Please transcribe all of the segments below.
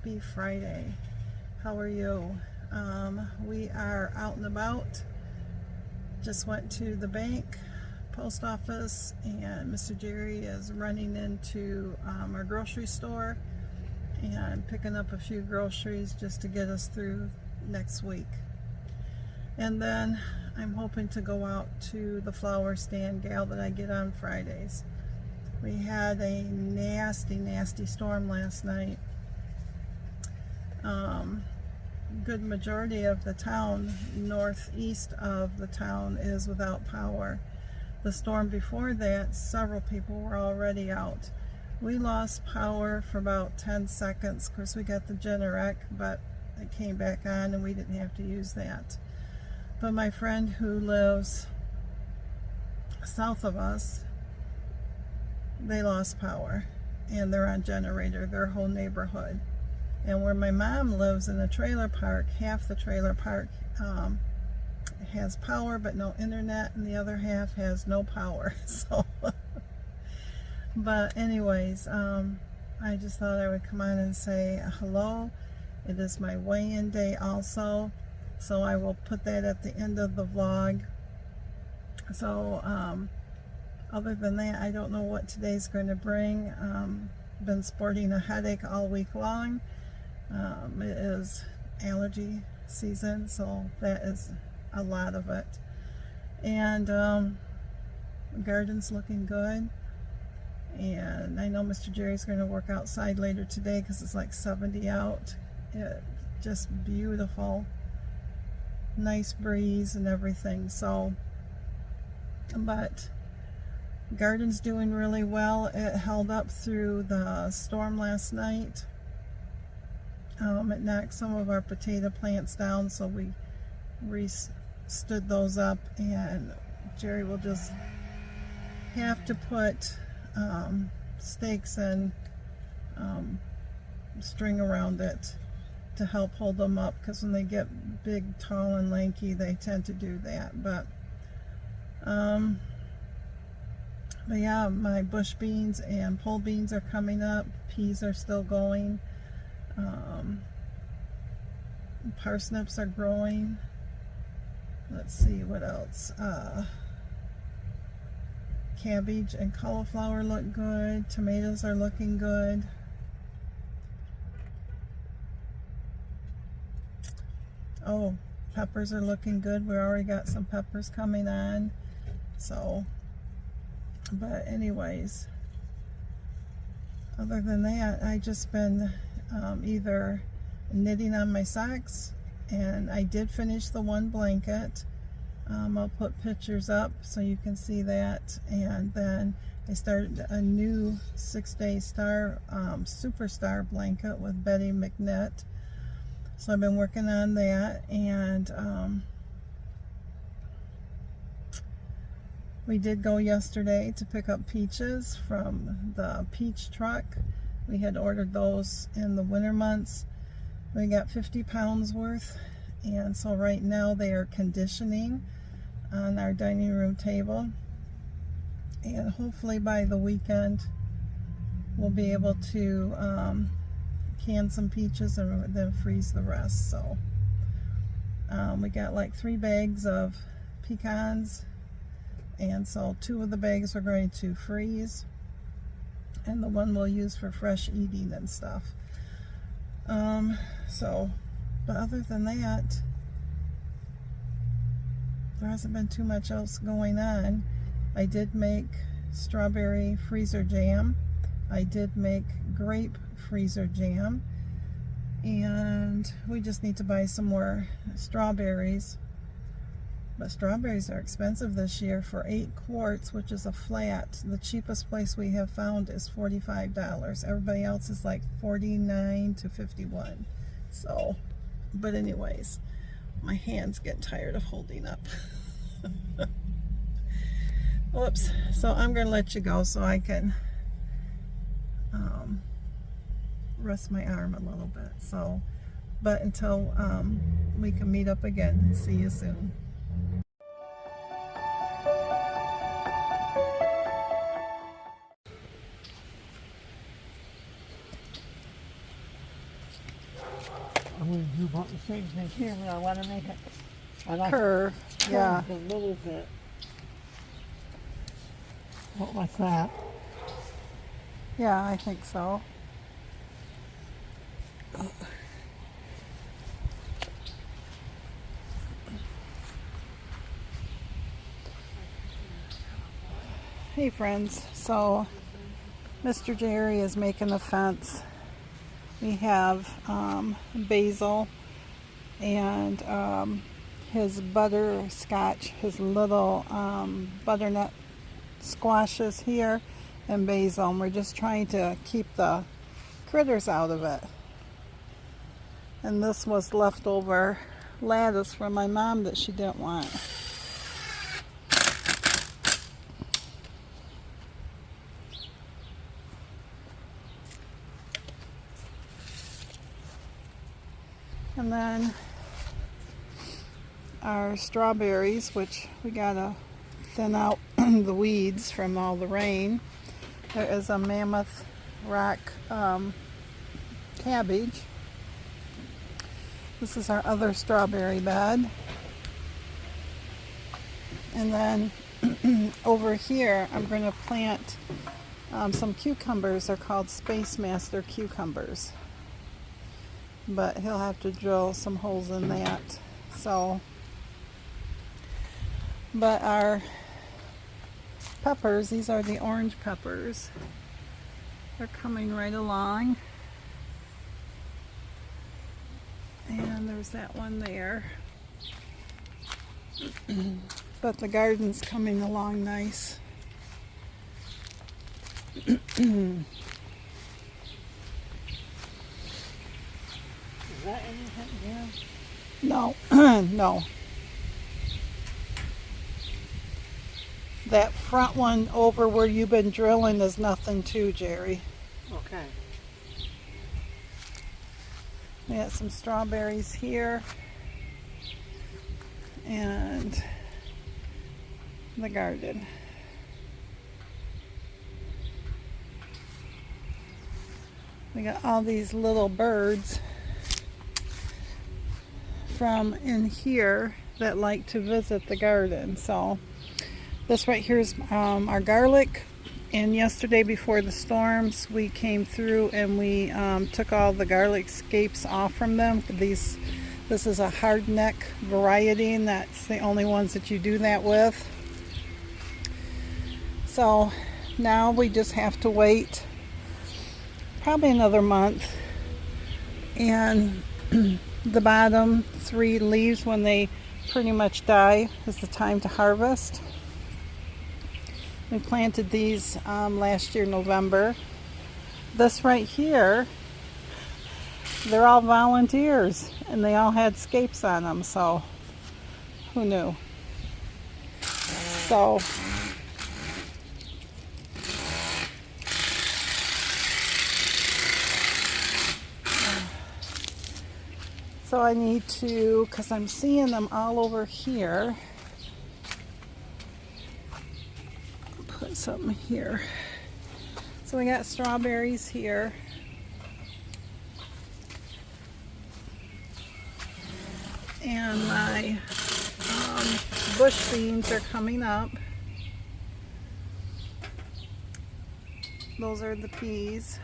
Happy Friday. How are you? We are out and about. Just went to the bank, post office, and Mr. Jerry is running into our grocery store and picking up a few groceries just to get us through next week. And then I'm hoping to go out to the flower stand gal that I get on Fridays. We had a nasty storm last night. Good majority of the town, northeast of the town, is without power. The storm before that, several people were already out. We lost power for about 10 seconds. Of course, we got the Generac, but it came back on and we didn't have to use that. But my friend who lives south of us, they lost power and they're on generator, their whole neighborhood. And where my mom lives in a trailer park, half the trailer park has power but no internet, and the other half has no power. So but anyways, I just thought I would come on and say hello. It is my weigh-in day also, so I will put that at the end of the vlog. So other than that, I don't know what today's going to bring. Been sporting a headache all week long. It is allergy season, so that is a lot of it. And the garden's looking good. And I know Mr. Jerry's going to work outside later today because it's like 70 out. It just beautiful, nice breeze and everything. So, but garden's doing really well. It held up through the storm last night. It knocked some of our potato plants down, so we stood those up, and Jerry will just have to put stakes and string around it to help hold them up, because when they get big, tall, and lanky, they tend to do that. But yeah, my bush beans and pole beans are coming up. Peas are still going. Parsnips are growing. Let's see what else. Cabbage and cauliflower look good. Tomatoes are looking good. Oh, peppers are looking good. We already got some peppers coming on. So, but anyways, other than that, I just been either knitting on my socks, and I did finish the one blanket. I'll put pictures up so you can see that. And then I started a new 6-day star superstar blanket with Betty McNett, so I've been working on that. And we did go yesterday to pick up peaches from the peach truck. We had ordered those in the winter months. We got 50 pounds worth, and so right now they are conditioning on our dining room table, and hopefully by the weekend we'll be able to can some peaches and then freeze the rest. So we got like 3 bags of pecans, and so 2 of the bags we're going to freeze, and the one we'll use for fresh eating and stuff. So, but other than that, there hasn't been too much else going on. I did make strawberry freezer jam. I did make grape freezer jam. And we just need to buy some more strawberries. But strawberries are expensive this year. For 8 quarts, which is a flat, the cheapest place we have found is $45. Everybody else is like $49 to $51. So, but anyways, my hands get tired of holding up. Whoops. So I'm going to let you go so I can rest my arm a little bit. So, but until we can meet up again. See you soon. do about the same thing here, but I want to make it. I like Curve. Yeah. a little bit. What like that? Yeah, I think so. Hey friends, so Mr. Jerry is making a fence. We have basil and his butterscotch, his little butternut squashes here, and basil. And we're just trying to keep the critters out of it. And this was leftover lettuce from my mom that she didn't want. And then our strawberries, which we gotta thin out the weeds from all the rain. There is a Mammoth Rock cabbage. This is our other strawberry bed. And then over here I'm going to plant some cucumbers. They're called Space Master cucumbers. But he'll have to drill some holes in that. So, but our peppers, these are the orange peppers. They're coming right along. And there's that one there. But the garden's coming along nice. Is that anything here? No, no. That front one over where you've been drilling is nothing too, Jerry. Okay. We got some strawberries here. And the garden. We got all these little birds from in here that like to visit the garden. So this right here is our garlic, and yesterday before the storms we came through and we took all the garlic scapes off from them. This is a hardneck variety, and that's the only ones that you do that with. So now we just have to wait probably another month, and the bottom 3 leaves, when they pretty much die, is the time to harvest. We planted these last year November. This right here, they're all volunteers and they all had scapes on them, so who knew? So I need to, because I'm seeing them all over here, put something here. So we got strawberries here. And my bush beans are coming up. Those are the peas.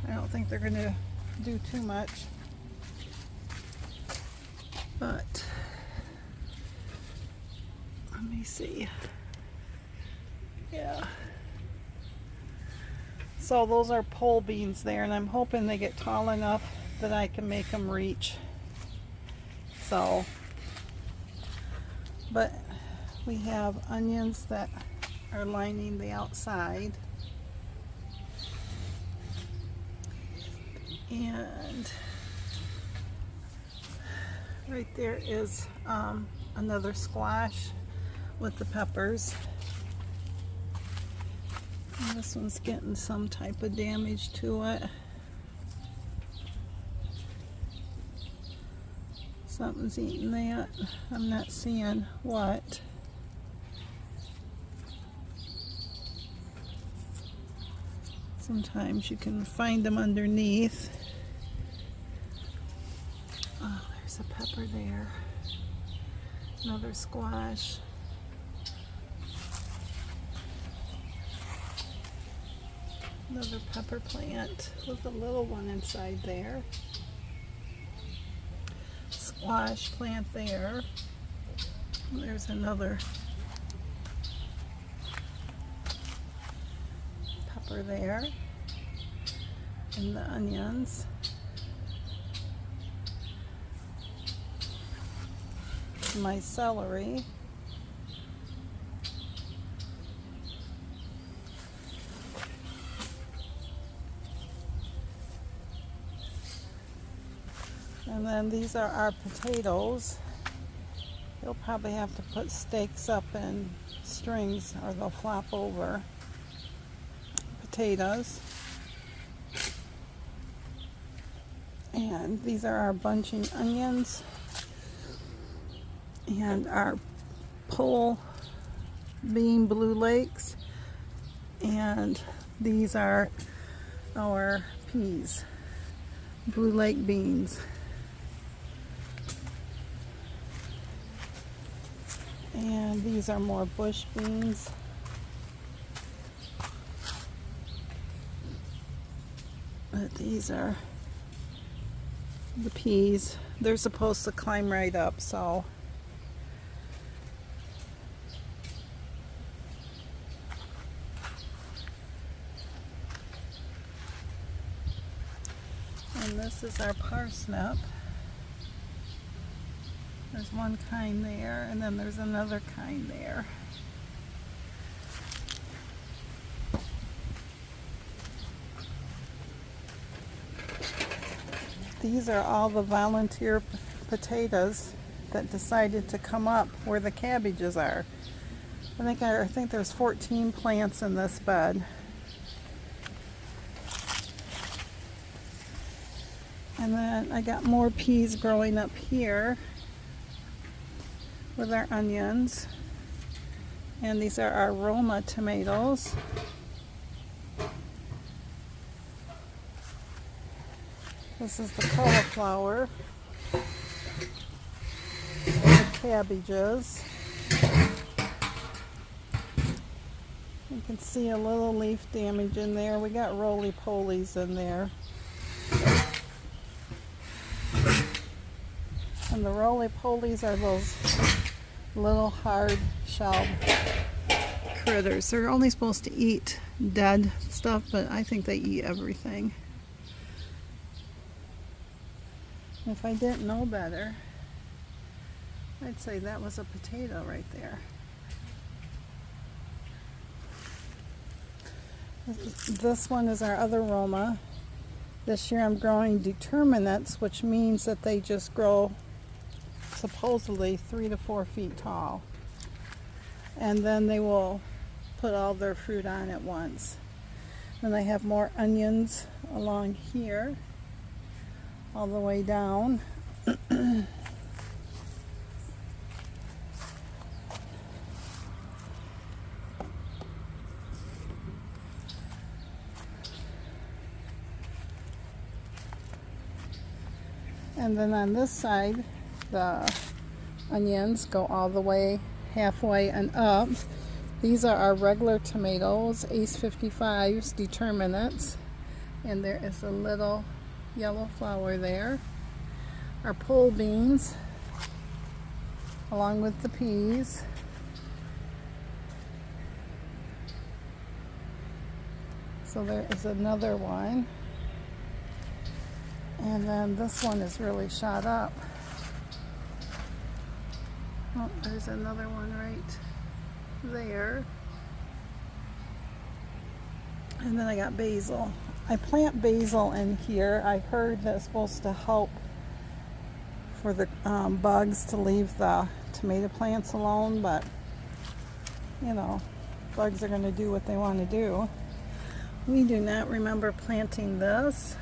I don't think they're going to do too much. But let me see. Yeah. So those are pole beans there, and I'm hoping they get tall enough that I can make them reach. So, but we have onions that are lining the outside. And right there is another squash with the peppers. And this one's getting some type of damage to it. Something's eating that. I'm not seeing what. Sometimes you can find them underneath. Oh, there's There's a pepper there. Another squash. Another pepper plant with a little one inside there. Squash plant there. There's another pepper there. And the onions. My celery. And then these are our potatoes. You'll probably have to put stakes up in strings or they'll flop over. Potatoes. And these are our bunching onions. And our pole bean Blue Lakes. And these are our peas. Blue Lake beans. And these are more bush beans. But these are the peas. They're supposed to climb right up, so and this is our parsnip. There's one kind there, and then there's another kind there. These are all the volunteer potatoes that decided to come up where the cabbages are. I think there's 14 plants in this bed. And then I got more peas growing up here with our onions. And these are our Roma tomatoes. This is the cauliflower. The cabbages. You can see a little leaf damage in there. We got roly-polies in there. And the roly-polies are those little hard shelled critters. They're only supposed to eat dead stuff, but I think they eat everything. If I didn't know better, I'd say that was a potato right there. This one is our other Roma. This year I'm growing determinants, which means that they just grow supposedly 3 to 4 feet tall. And then they will put all their fruit on at once. Then I have more onions along here, all the way down. And then on this side, the onions go all the way halfway and up. These are our regular tomatoes, Ace 55s, determinants. And there is a little yellow flower there. Our pole beans, along with the peas. So there is another one. And then this one is really shot up. Oh, there's another one right there. And then I got basil. I plant basil in here. I heard that's supposed to help for the bugs to leave the tomato plants alone, but you know, bugs are going to do what they want to do. We do not remember planting this.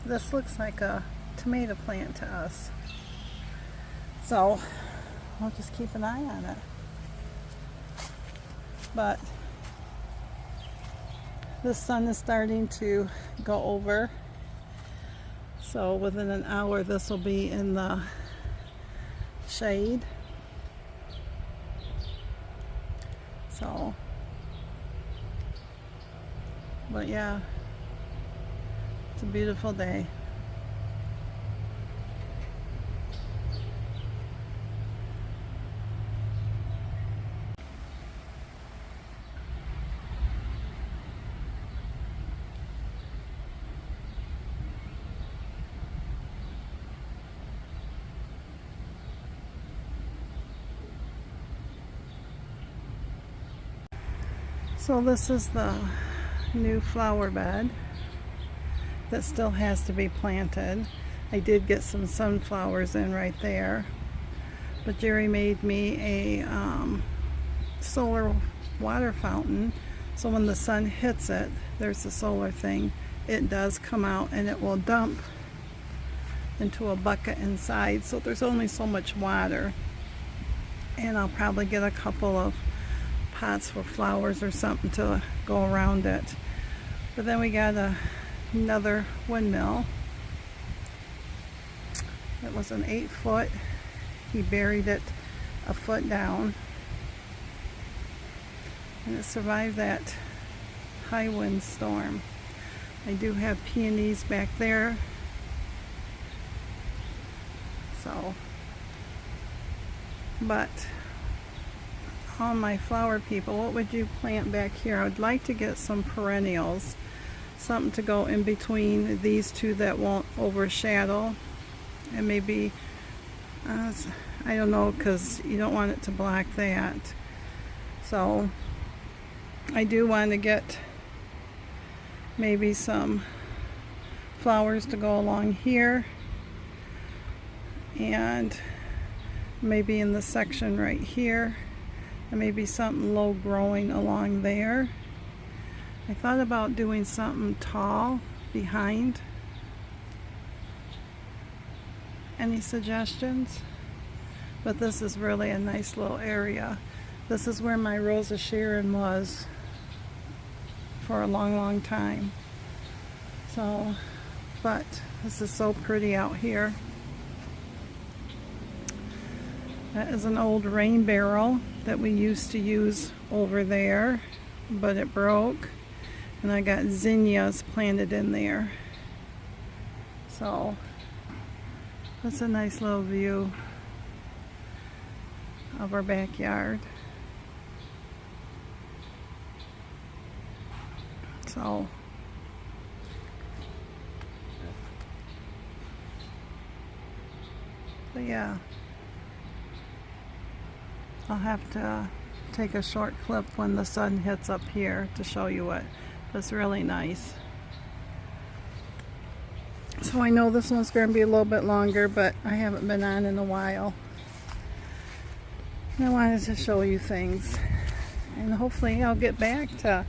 This looks like a tomato plant to us. So I'll just keep an eye on it. But the sun is starting to go over. So within an hour this will be in the shade. So, but yeah, it's a beautiful day. So this is the new flower bed that still has to be planted. I did get some sunflowers in right there, but Jerry made me a solar water fountain, so when the sun hits it, there's the solar thing, it does come out and it will dump into a bucket inside, so there's only so much water. And I'll probably get a couple of pots for flowers or something to go around it. But then we got another windmill. It was an 8-foot. He buried it a foot down, and it survived that high wind storm. I do have peonies back there, so, but all my flower people, what would you plant back here? I would like to get some perennials, something to go in between these two that won't overshadow, and maybe I don't know, because you don't want it to block that. So I do want to get maybe some flowers to go along here, and maybe in the section right here, and maybe something low growing along there. I thought about doing something tall behind. Any suggestions? But this is really a nice little area. This is where my Rose of Sharon was for a long time. So, but this is so pretty out here. That is an old rain barrel that we used to use over there, but it broke, and I got zinnias planted in there. So that's a nice little view of our backyard. So but yeah, I'll have to take a short clip when the sun hits up here to show you it. It's really nice. So I know this one's going to be a little bit longer, but I haven't been on in a while. And I wanted to show you things. And hopefully I'll get back to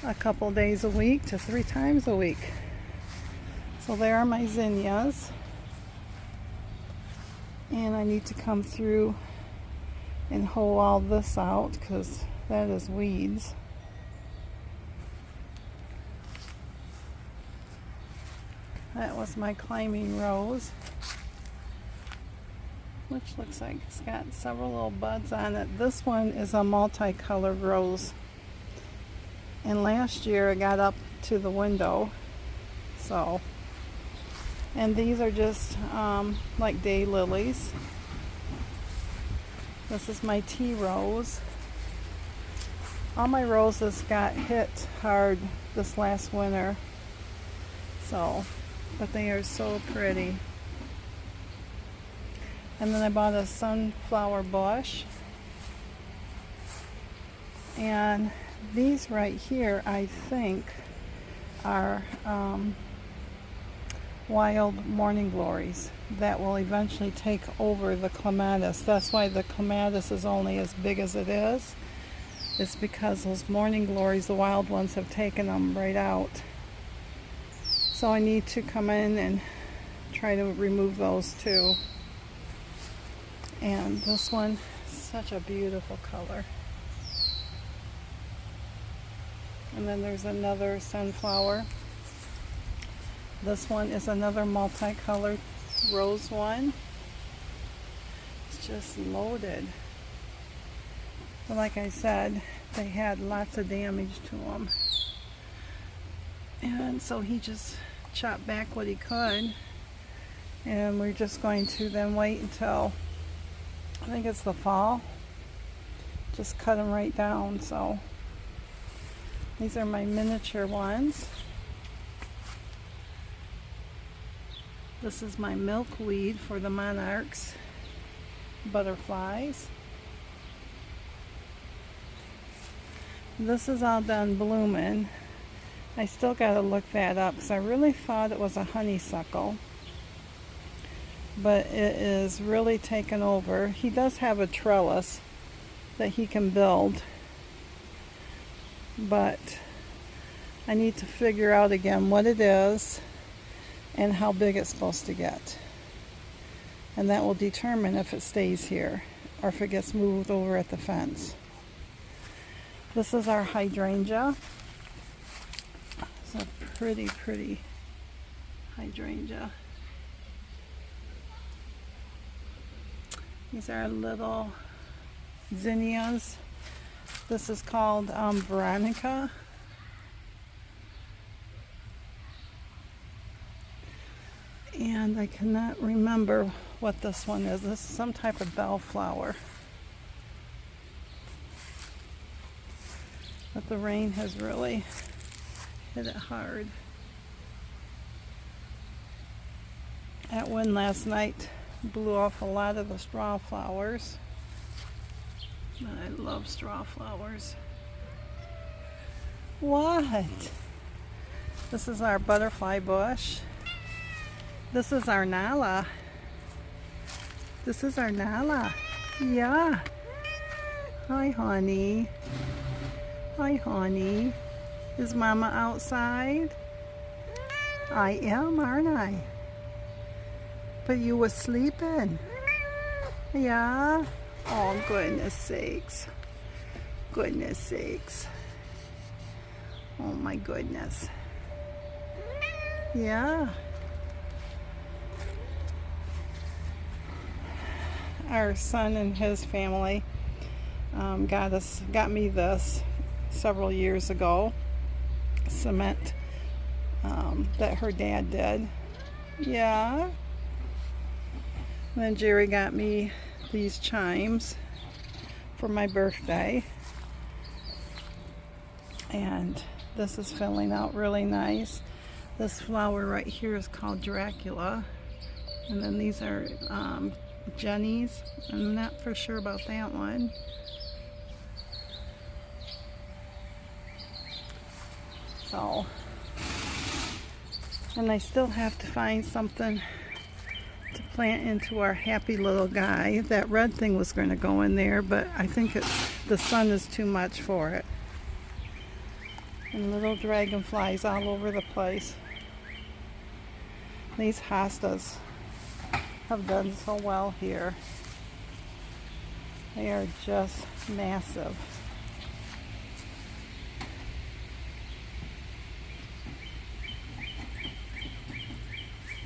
a couple days a week to 3 times a week. So there are my zinnias. And I need to come through and hoe all this out because that is weeds. That was my climbing rose, which looks like it's got several little buds on it. This one is a multicolored rose, and last year it got up to the window. So, and these are just like day lilies. This is my tea rose. All my roses got hit hard this last winter, so, but they are so pretty. And then I bought a sunflower bush, and these right here I think are wild morning glories that will eventually take over the clematis. That's why the clematis is only as big as it is. It's because those morning glories, the wild ones, have taken them right out. So I need to come in and try to remove those too. And this one is such a beautiful color. And then there's another sunflower. This one is another multicolored rose one. just loaded. But like I said, they had lots of damage to them. And so he just chopped back what he could. And we're just going to then wait until, I think it's the fall. Just cut them right down. So these are my miniature ones. This is my milkweed for the monarchs butterflies. This is all done blooming. I still got to look that up because I really thought it was a honeysuckle, but it is really taken over. He does have a trellis that he can build, but I need to figure out again what it is and how big it's supposed to get, and that will determine if it stays here or if it gets moved over at the fence. This is our hydrangea. It's a pretty hydrangea. These are little zinnias. This is called Veronica. And I cannot remember what this one is. This is some type of bellflower. But the rain has really hit it hard. That wind last night blew off a lot of the straw flowers. I love straw flowers. What? This is our butterfly bush. This is our Nala. This is our Nala. Yeah. Hi, honey. Hi, honey. Is Mama outside? I am, aren't I? But you were sleeping. Yeah? Oh, goodness sakes. Goodness sakes. Oh, my goodness. Yeah. Our son and his family got me this several years ago. Cement that her dad did. Yeah. And then Jerry got me these chimes for my birthday. And this is filling out really nice. This flower right here is called Dracula. And then these are Jenny's. I'm not for sure about that one. So, and I still have to find something to plant into our happy little guy. That red thing was going to go in there, but I think the sun is too much for it. And little dragonflies all over the place. These hostas have done so well here. They are just massive.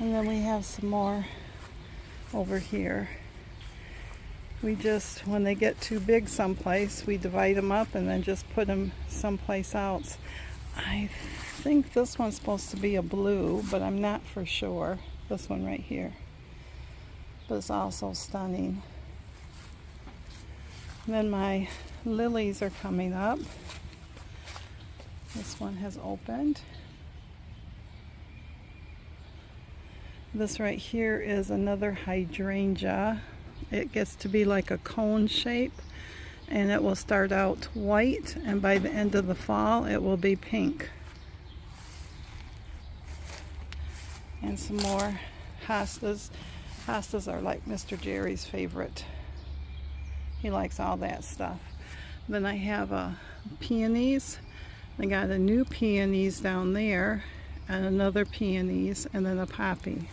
And then we have some more over here. We just, when they get too big someplace, we divide them up and then just put them someplace else. I think this one's supposed to be a blue, but I'm not for sure. This one right here. But it's also stunning. And then my lilies are coming up. This one has opened. This right here is another hydrangea. It gets to be like a cone shape, and it will start out white, and by the end of the fall it will be pink. And some more hostas. Hostas are like Mr. Jerry's favorite. He likes all that stuff. Then I have peonies. I got a new peonies down there, and another peonies, and then a poppy.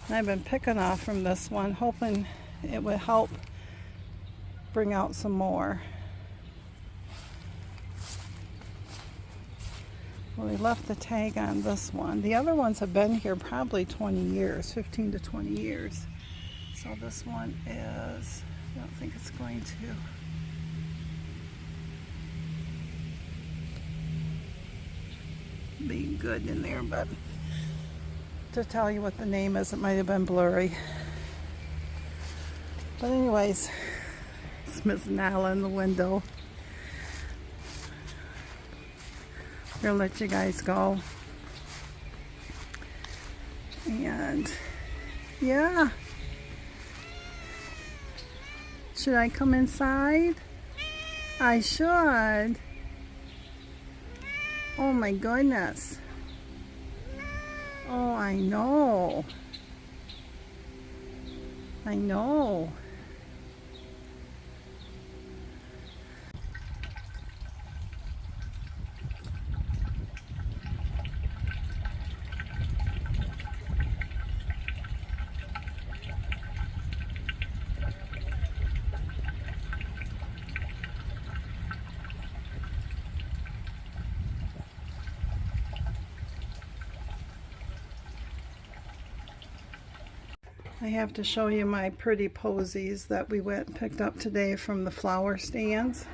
And I've been picking off from this one, hoping it would help bring out some more. Well, we left the tag on this one. The other ones have been here probably 20 years, 15 to 20 years. So this one is, I don't think it's going to. Be good in there, but to tell you what the name is, it might have been blurry. But anyways, it's Miss Nala in the window. I'm gonna let you guys go. And yeah. Should I come inside? I should. Oh my goodness. Oh, I know. I know. I have to show you my pretty posies that we went and picked up today from the flower stands.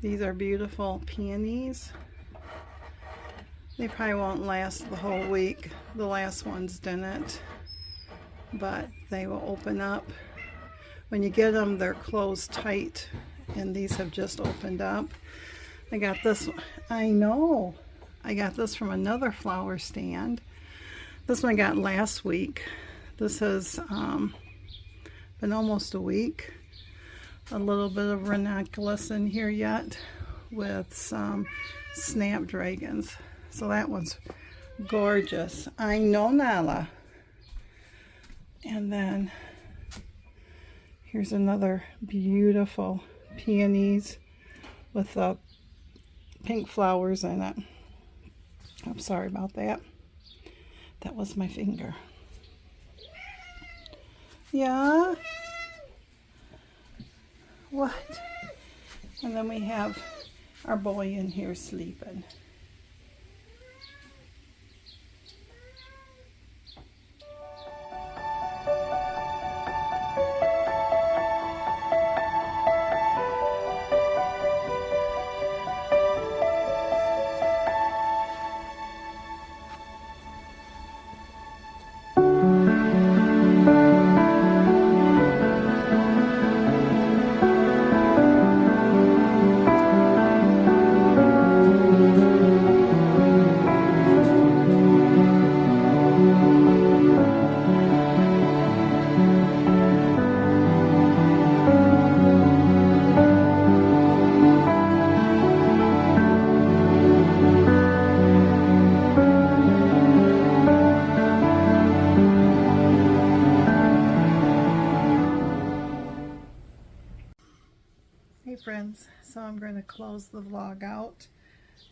These are beautiful peonies. They probably won't last the whole week. The last ones didn't, but they will open up. When you get them, they're closed tight, and these have just opened up. I got this, I know, I got this from another flower stand. This one I got last week. This has been almost a week. A little bit of ranunculus in here yet with some snapdragons. So that one's gorgeous. I know, Nala. And then here's another beautiful peonies with pink flowers in it. I'm sorry about that. That was my finger. Yeah? What? And then we have our boy in here sleeping. Hey friends, so I'm going to close the vlog out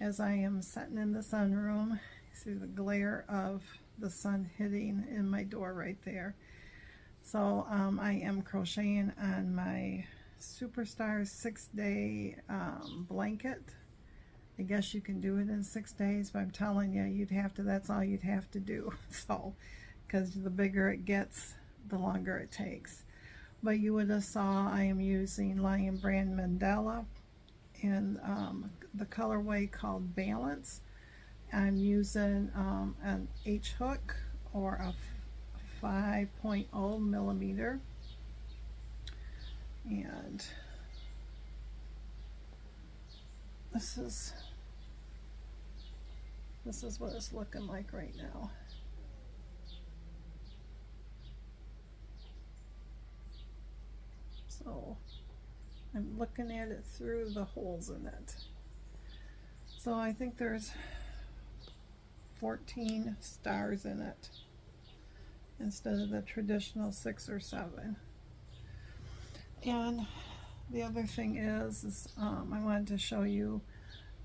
as I am sitting in the sunroom. See the glare of the sun hitting in my door right there. So I am crocheting on my Superstar 6-day blanket. I guess you can do it in 6 days, but I'm telling you, you'd have to, that's all you'd have to do. So, because the bigger it gets, the longer it takes. But you would have saw I am using Lion Brand Mandala in the colorway called Balance. I'm using an H hook or a 5.0 millimeter, and this is what it's looking like right now. So I'm looking at it through the holes in it. So I think there's 14 stars in it instead of the traditional 6 or 7. And the other thing is I wanted to show you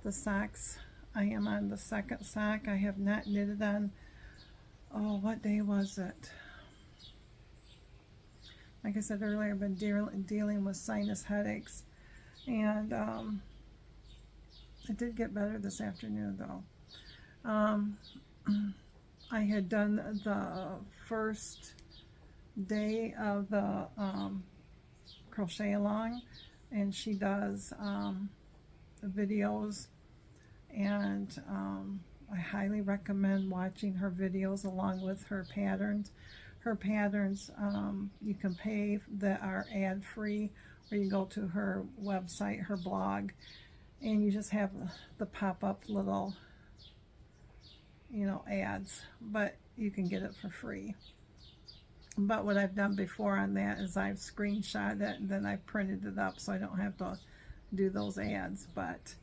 the socks. I am on the second sock. I have not knitted on, oh, what day was it? Like I said earlier, I've been dealing with sinus headaches, and it did get better this afternoon though. I had done the first day of the crochet along, and she does videos, and I highly recommend watching her videos along with her patterns. Her patterns, you can pay that are ad-free, or you go to her website, her blog, and you just have the pop-up little, you know, ads, but you can get it for free. But what I've done before on that is I've screenshot it and then I printed it up so I don't have to do those ads. But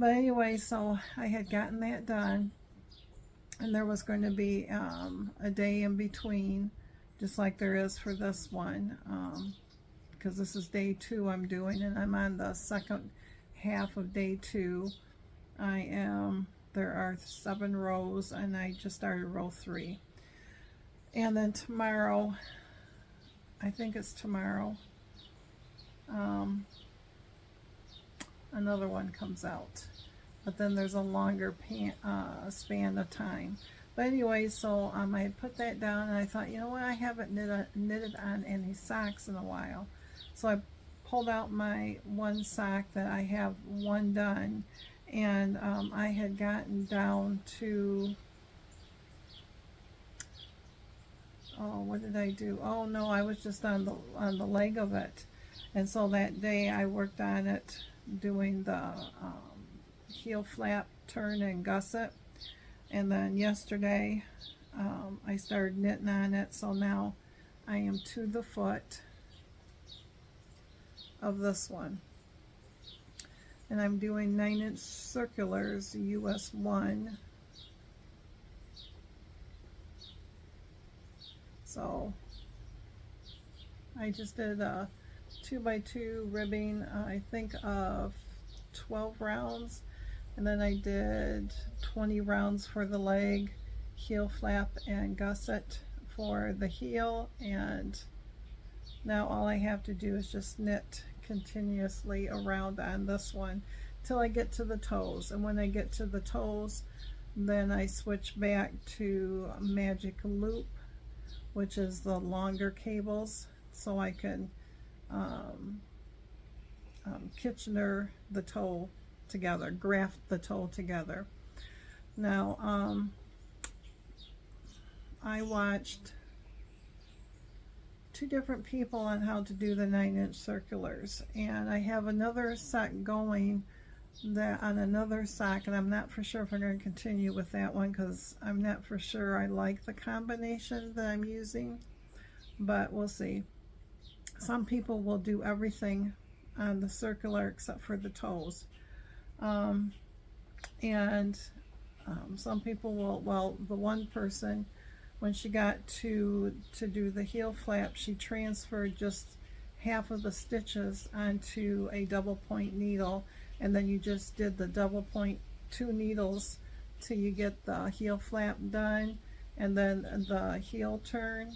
anyway, so I had gotten that done, and there was going to be a day in between, just like there is for this one, because this is day 2 I'm doing, and I'm on the second half of day 2. There are 7 rows, and I just started row 3. And then tomorrow, I think it's tomorrow, another one comes out. But then there's a longer span of time. But anyway, so I had put that down, and I thought, you know what, I haven't knitted on any socks in a while. So I pulled out my one sock that I have one done, and I had gotten down to, oh, what did I do? Oh no, I was just on the leg of it. And so that day I worked on it, doing the heel flap, turn, and gusset. And then yesterday I started knitting on it, so now I am to the foot of this one. And I'm doing 9-inch circulars, US 1. So I just did a 2x2 ribbing, I think of 12 rounds, and then I did 20 rounds for the leg, heel flap, and gusset for the heel. And now all I have to do is just knit continuously around on this one till I get to the toes. And when I get to the toes, then I switch back to Magic Loop, which is the longer cables, so I can Kitchener the toe together, graft the toe together. Now, I watched 2 different people on how to do the 9-inch circulars, and I have another sock going that on another sock, and I'm not for sure if I'm going to continue with that one because I'm not for sure I like the combination that I'm using, but we'll see. Some people will do everything on the circular except for the toes, and some people will, well, the one person, when she got to do the heel flap, she transferred just half of the stitches onto a double point needle, and then you just did the double point 2 needles till you get the heel flap done, and then the heel turn,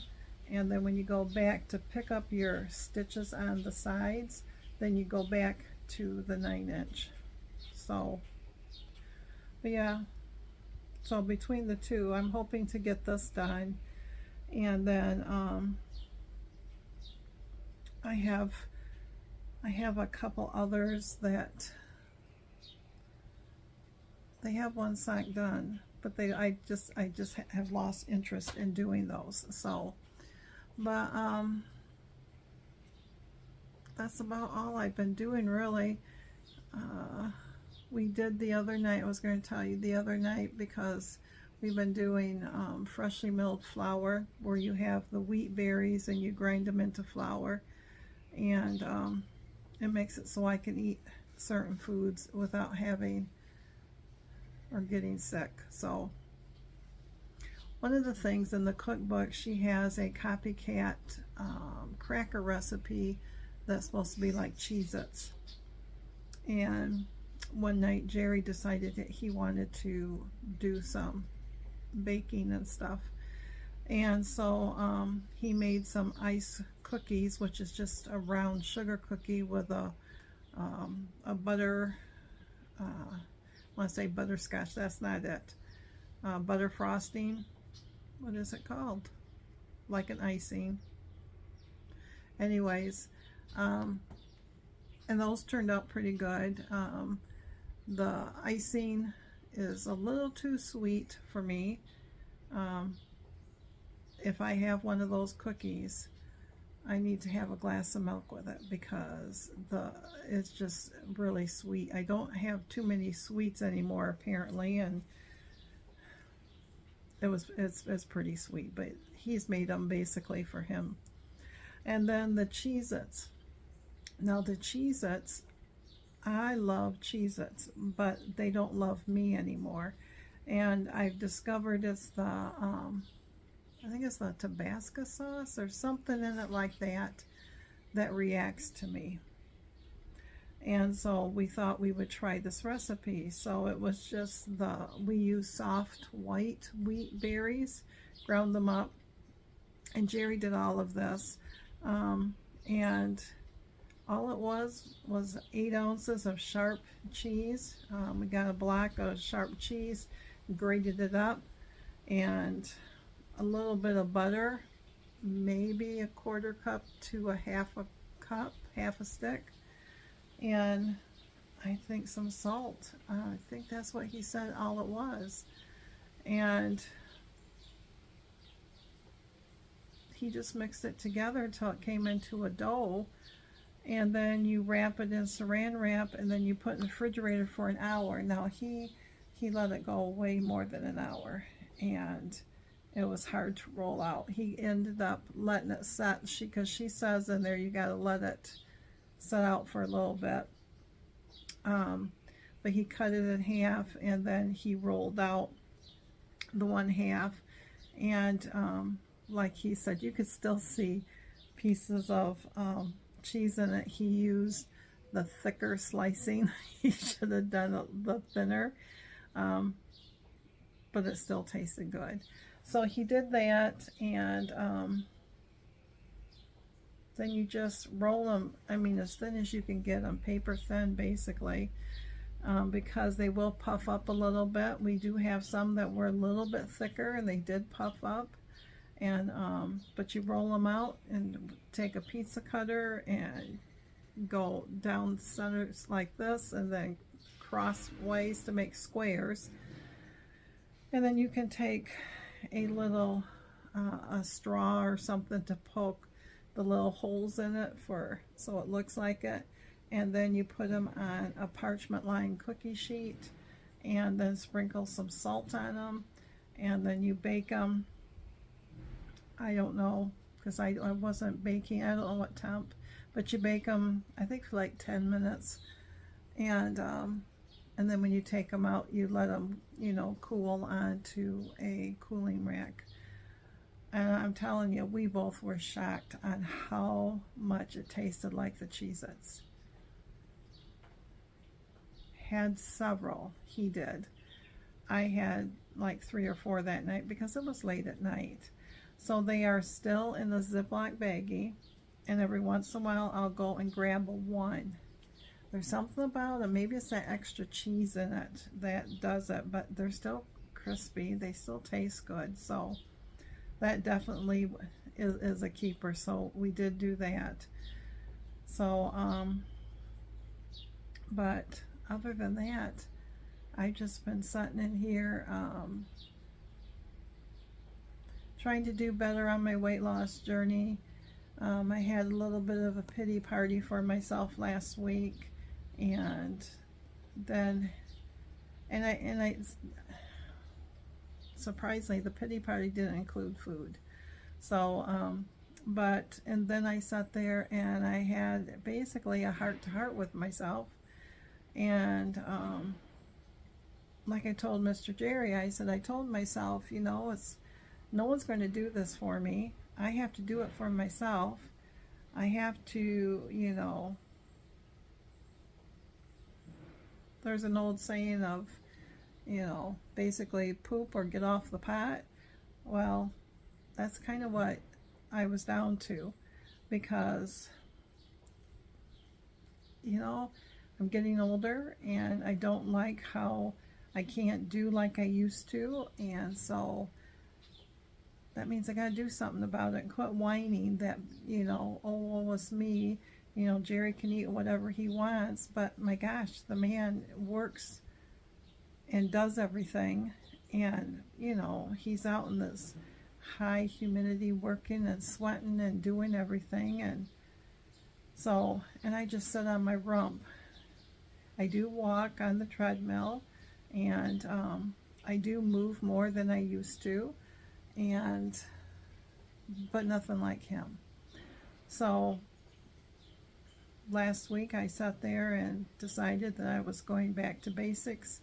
and then when you go back to pick up your stitches on the sides, then you go back to the 9-inch. So, but yeah, so between the 2, I'm hoping to get this done, and then I have a couple others that they have one sock done, but I just have lost interest in doing those. So, but that's about all I've been doing, really. We did the other night, I was going to tell you the other night, because we've been doing freshly milled flour, where you have the wheat berries and you grind them into flour, and it makes it so I can eat certain foods without having or getting sick. So one of the things in the cookbook, she has a copycat cracker recipe that's supposed to be like Cheez-Its. And one night Jerry decided that he wanted to do some baking and stuff, and so he made some ice cookies, which is just a round sugar cookie with a butter, I want to say butterscotch, that's not it, butter frosting, what is it called, like an icing, anyways, and those turned out pretty good. The icing is a little too sweet for me. If I have one of those cookies, I need to have a glass of milk with it because it's just really sweet. I don't have too many sweets anymore apparently, and it's pretty sweet, but he's made them basically for him. And then the Cheez-Its. Now the Cheez-Its, I love Cheez-Its, but they don't love me anymore. And I've discovered it's the, I think it's the Tabasco sauce or something in it like that that reacts to me. And so we thought we would try this recipe. So it was just we use soft white wheat berries, ground them up, and Jerry did all of this. And all it was 8 ounces of sharp cheese. We got a block of sharp cheese, grated it up, and a little bit of butter, maybe a 1/4 cup to a 1/2 cup, half a stick, and I think some salt. I think that's what he said all it was. And he just mixed it together until it came into a dough, and then you wrap it in saran wrap, and then you put it in the refrigerator for an hour. Now he let it go way more than an hour, and it was hard to roll out. He ended up letting it set, because she says in there you got to let it set out for a little bit. But he cut it in half, and then he rolled out the 1/2, and like he said, you could still see pieces of cheese in it. He used the thicker slicing. He should have done the thinner, but it still tasted good. So he did that, and then you just roll them, I mean, as thin as you can get them, paper thin basically, because they will puff up a little bit. We do have some that were a little bit thicker, and they did puff up. And but you roll them out and take a pizza cutter and go down the centers like this, and then crossways to make squares. And then you can take a little a straw or something to poke the little holes in it so it looks like it, and then you put them on a parchment lined cookie sheet, and then sprinkle some salt on them, and then you bake them. I don't know, because I wasn't baking. I don't know what temp, but you bake them, I think, for like 10 minutes. And then when you take them out, you let them, cool onto a cooling rack. And I'm telling you, we both were shocked on how much it tasted like the Cheez-Its. Had several, he did. I had like 3 or 4 that night because it was late at night. So they are still in the Ziploc baggie, and every once in a while I'll go and grab one. There's something about it, maybe it's that extra cheese in it that does it, but they're still crispy, they still taste good, so that definitely is a keeper. So we did do that. So but other than that, I've just been sitting in here trying to do better on my weight loss journey. I had a little bit of a pity party for myself last week, and then I surprisingly, the pity party didn't include food. So and then I sat there and I had basically a heart-to-heart with myself, and like I told Mr. Jerry, I said, I told myself, it's no one's going to do this for me. I have to do it for myself. I have to, there's an old saying of, basically poop or get off the pot. Well, that's kind of what I was down to, because, I'm getting older, and I don't like how I can't do like I used to, and so that means I gotta do something about it and quit whining that, you know, oh, well, it's me. You know, Jerry can eat whatever he wants, but my gosh, the man works and does everything. And, you know, he's out in this high humidity working and sweating and doing everything. And so, and I just sit on my rump. I do walk on the treadmill, and I do move more than I used to, and but nothing like him. So last week I sat there and decided that I was going back to basics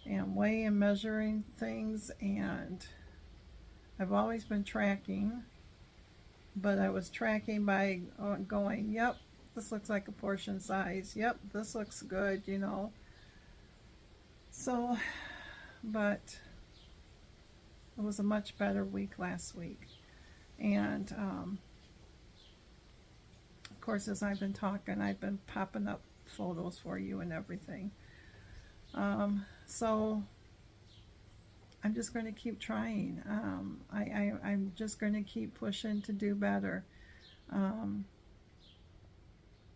and weighing and measuring things, and I've always been tracking, but I was tracking by going, yep, this looks like a portion size, yep, this looks good, you know. So, but it was a much better week last week. And of course, as I've been talking, I've been popping up photos for you and everything. So I'm just going to keep trying. I'm just going to keep pushing to do better.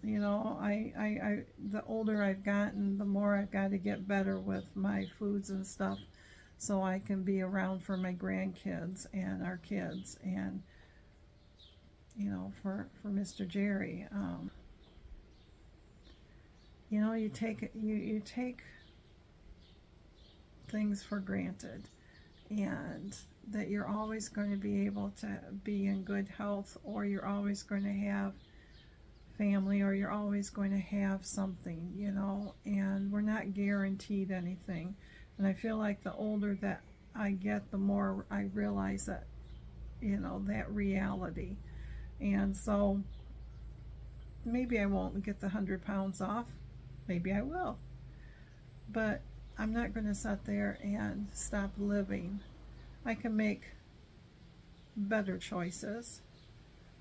You know, the older I've gotten, the more I've got to get better with my foods and stuff, so I can be around for my grandkids and our kids, and, you know, for Mr. Jerry. You know, you take things for granted, and that you're always going to be able to be in good health, or you're always going to have family, or you're always going to have something, you know, and we're not guaranteed anything. And I feel like the older that I get, the more I realize that, you know, that reality. And so maybe I won't get the 100 pounds off, maybe I will, but I'm not going to sit there and stop living. I can make better choices.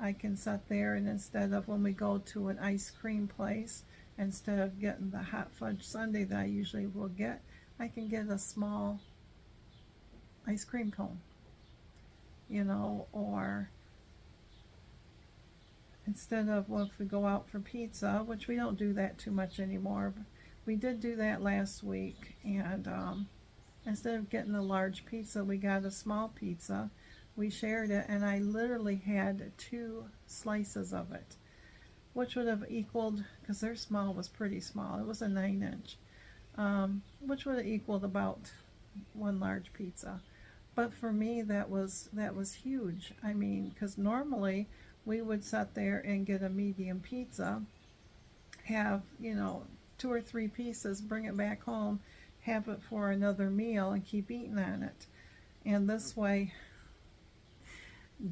I can sit there, and instead of, when we go to an ice cream place, instead of getting the hot fudge sundae that I usually will get, I can get a small ice cream cone, you know. Or instead of, well, if we go out for pizza, which we don't do that too much anymore, but we did do that last week, and instead of getting a large pizza, we got a small pizza. We shared it, and I literally had 2 slices of it, which would have equaled, because their small was pretty small, it was a 9-inch, which would have equaled about 1 large pizza. But for me, that was huge. I mean, because normally we would sit there and get a medium pizza, have, you know, 2 or 3 pieces, bring it back home, have it for another meal, and keep eating on it. And this way,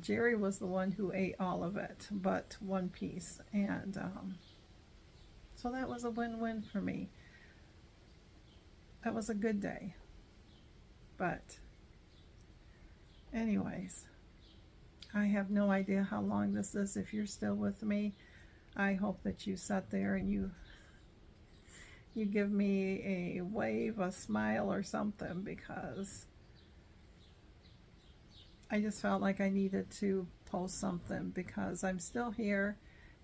Jerry was the one who ate all of it, but 1 piece. And so that was a win-win for me. That was a good day. But anyways, I have no idea how long this is. If you're still with me, I hope that you sat there and you give me a wave, a smile, or something, because I just felt like I needed to post something, because I'm still here.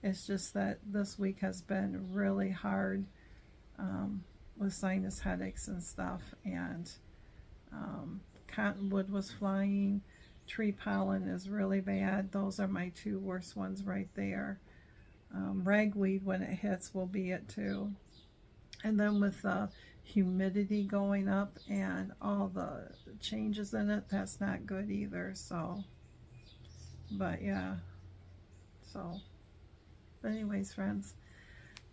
It's just that this week has been really hard with sinus headaches and stuff, and cottonwood was flying, tree pollen is really bad. Those are my 2 worst ones right there. Ragweed, when it hits, will be it too. And then with the humidity going up and all the changes in it, that's not good either. So, but yeah, so anyways, friends,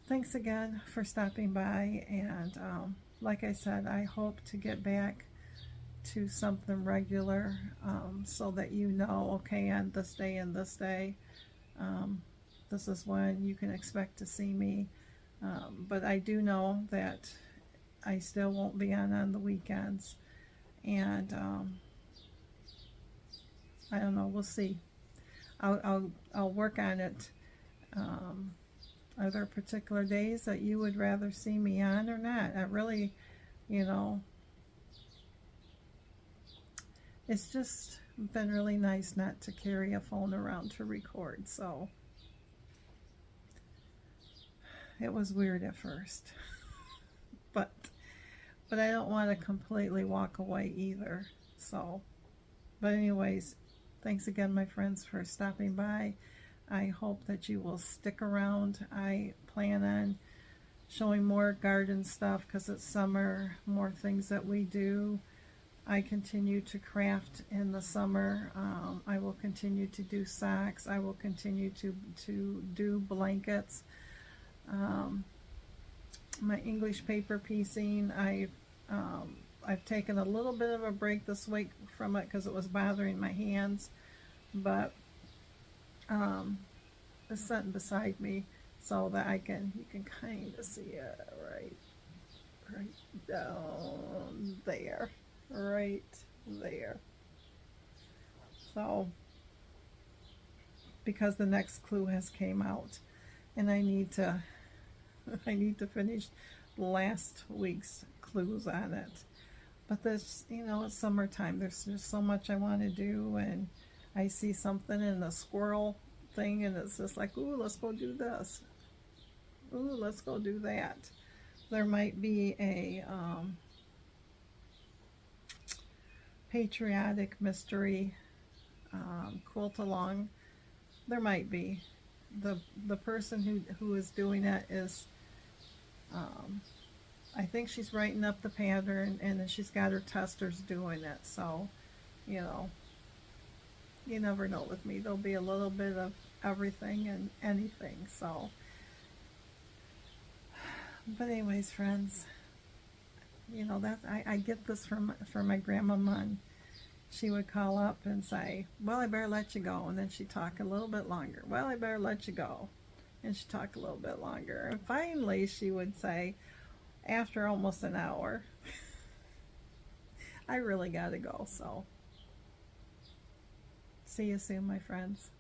thanks again for stopping by. And like I said, I hope to get back to something regular, so that you know, okay, on this day and this day, this is when you can expect to see me. But I do know that I still won't be on the weekends, and I don't know, we'll see. I'll work on it. Are there particular days that you would rather see me on or not? I really, you know, it's just been really nice not to carry a phone around to record, so it was weird at first. but I don't want to completely walk away either. So, but anyways, thanks again, my friends, for stopping by. I hope that you will stick around. I plan on showing more garden stuff because it's summer, more things that we do. I continue to craft in the summer. I will continue to do socks. I will continue to do blankets. My English paper piecing, I've taken a little bit of a break this week from it because it was bothering my hands, but it's sitting beside me so that you can kind of see it right down there, right there. So, because the next clue has came out, and I need to finish last week's clues on it. But this, it's summertime. There's just so much I want to do, and I see something in the squirrel thing, and it's just like, ooh, let's go do this. Ooh, let's go do that. There might be a patriotic mystery quilt along. There might be. The person who is doing it is, I think she's writing up the pattern, and then she's got her testers doing it. So, you never know with me. There'll be a little bit of everything and anything. So, but anyways, friends, that I get this from my grandmama. And she would call up and say, well, I better let you go. And then she'd talk a little bit longer. Well, I better let you go. And she'd talk a little bit longer. And finally, she would say, after almost an hour, I really got to go. So, see you soon, my friends.